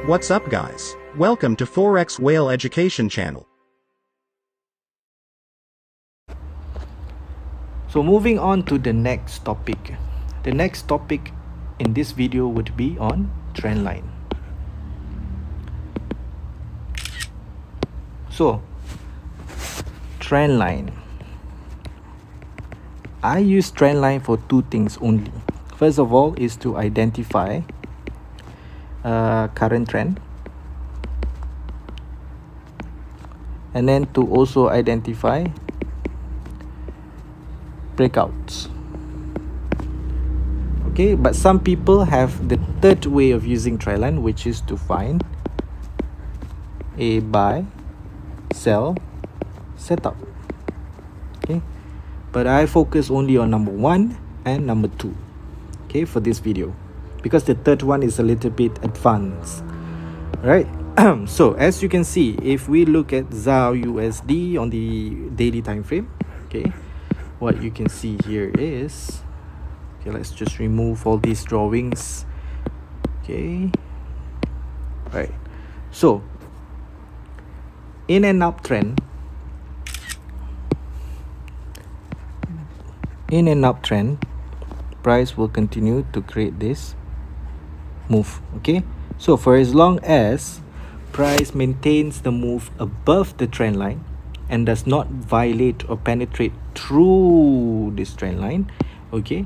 What's up guys? Welcome to FOREX Whale Education Channel. So moving on to the next topic. The next topic in this video would be on Trendline. So Trendline. I use Trendline for two things only. First of all is to identify current trend, and then to also identify breakouts. Okay, but some people have the third way of using Trendline, which is to find a buy, sell, setup. Okay, but I focus only on number 1 and number 2, okay, for this video, because the third one is a little bit advanced, right? So as you can see, if we look at ZAR USD on the daily time frame, okay, what you can see here is, okay, let's just remove all these drawings. Okay, right, so in an uptrend, price will continue to create this move. Okay, so for as long as price maintains the move above the trend line and does not violate or penetrate through this trend line, okay,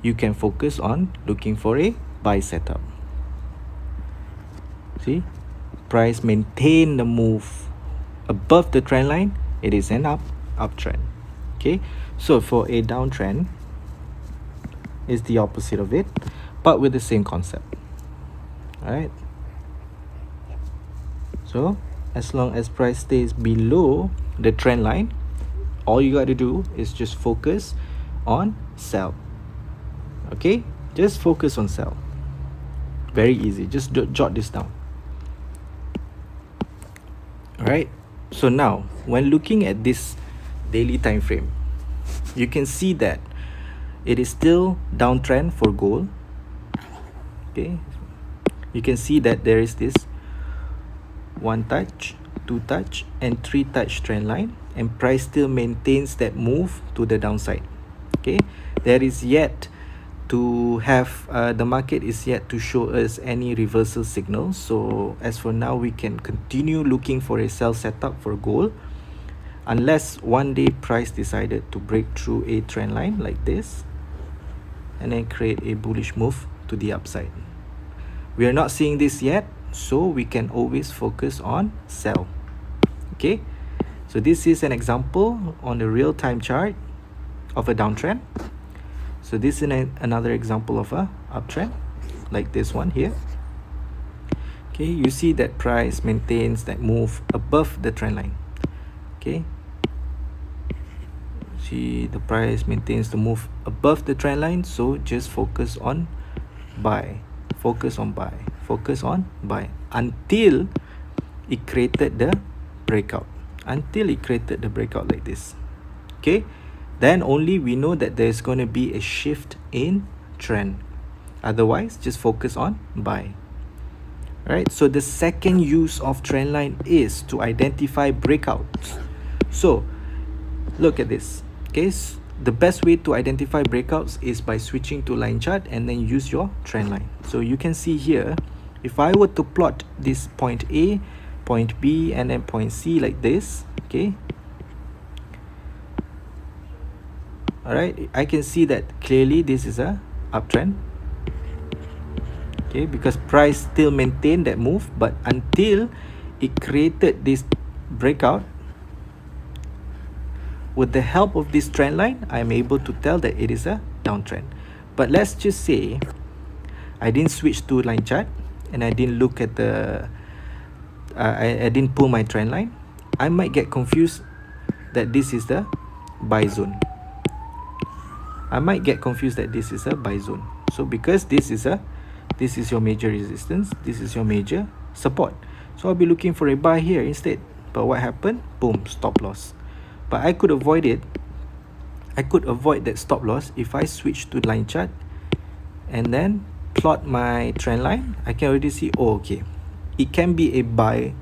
you can focus on looking for a buy setup. See, price maintain the move above the trend line, it is an uptrend. Okay, so for a downtrend is the opposite of it, but with the same concept. All right, so as long as price stays below the trend line, all you got to do is just focus on sell. Okay, just focus on sell. Very easy, just jot this down. All right, so now when looking at this daily time frame, you can see that it is still downtrend for gold. Okay, you can see that there is this 1 touch, 2 touch and 3 touch trend line, and price still maintains that move to the downside. Okay, there is yet to have the market is yet to show us any reversal signals. So as for now, we can continue looking for a sell setup for gold, unless one day price decided to break through a trend line like this and then create a bullish move to the upside. We are not seeing this yet, so we can always focus on sell. Okay, so this is an example on the real-time chart of a downtrend. So this is another example of a uptrend, like this one here. Okay, you see that price maintains that move above the trend line. Okay, see the price maintains the move above the trend line, so just focus on buy, focus on buy, focus on buy until it created the breakout, like this. Okay, then only we know that there's going to be a shift in trend. Otherwise, just focus on buy. Right, so the second use of trend line is to identify breakouts. So look at this. Okay, the best way to identify breakouts is by switching to line chart and then use your trend line. So you can see here, if I were to plot this point A, point B and then point C like this, okay, all right, I can see that clearly this is a uptrend. Okay, because price still maintained that move, but until it created this breakout, with the help of this trend line, I'm able to tell that it is a downtrend. But let's just say I didn't switch to line chart and I didn't look at the I didn't pull my trend line. I might get confused that this is the buy zone. So because this is your major resistance, this is your major support, so I'll be looking for a buy here instead. But what happened? Boom, stop loss. But I could avoid it. I could avoid that stop loss if I switch to line chart and then plot my trend line. I can already see, oh, okay, it can be a buy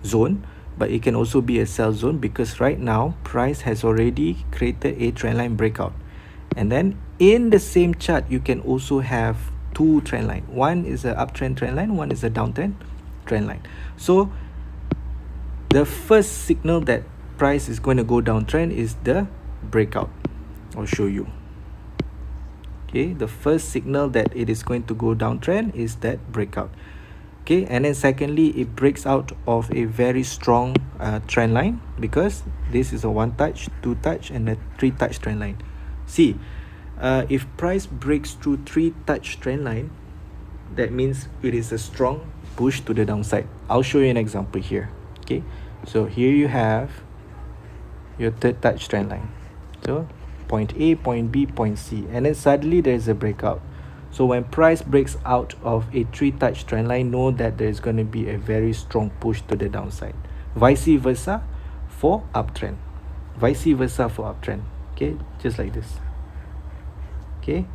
zone, but it can also be a sell zone, because right now price has already created a trend line breakout. And then in the same chart, you can also have two trend line. One is a uptrend trend line, one is a downtrend trend line. So the first signal that price is going to go downtrend is the breakout. I'll show you. Okay, the first signal that it is going to go downtrend is that breakout. Okay, and then secondly, it breaks out of a very strong trend line, because this is a 1 touch, 2 touch, and a 3 touch trend line. See, if price breaks through 3 touch trend line, that means it is a strong push to the downside. I'll show you an example here. Okay, so here you have your 3rd touch trend line. So point A, point B, point C, and then suddenly there is a breakout. So when price breaks out of a 3 touch trend line, know that there is going to be a very strong push to the downside. Vice versa for uptrend. Vice versa for uptrend. Okay, just like this. Okay,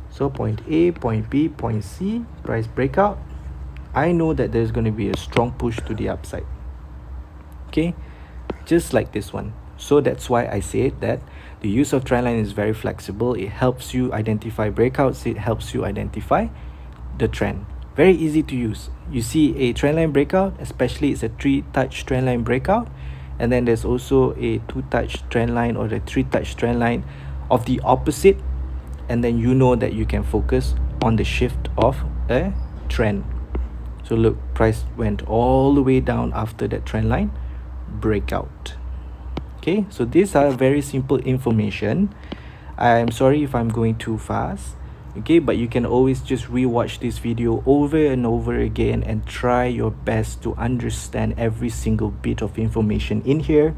so point A, point B, point C, price breakout, I know that there's going to be a strong push to the upside. Okay, just like this one. So that's why I said that the use of trendline is very flexible. It helps you identify breakouts, it helps you identify the trend. Very easy to use. You see a trendline breakout, especially it's a 3 touch trendline breakout, and then there's also a 2 touch trendline or the 3 touch trendline of the opposite, and then you know that you can focus on the shift of a trend. So look, price went all the way down after that trend line breakout. Okay, so these are very simple information. I'm sorry if I'm going too fast, okay, but you can always just rewatch this video over and over again and try your best to understand every single bit of information in here.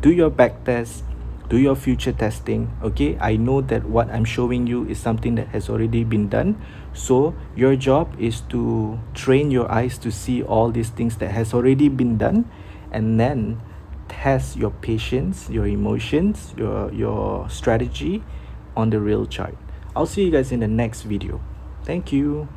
Do your back test, do your future testing. Okay, I know that what I'm showing you is something that has already been done, so your job is to train your eyes to see all these things that has already been done, and then test your patience, your emotions, your strategy on the real chart. I'll see you guys in the next video. Thank you.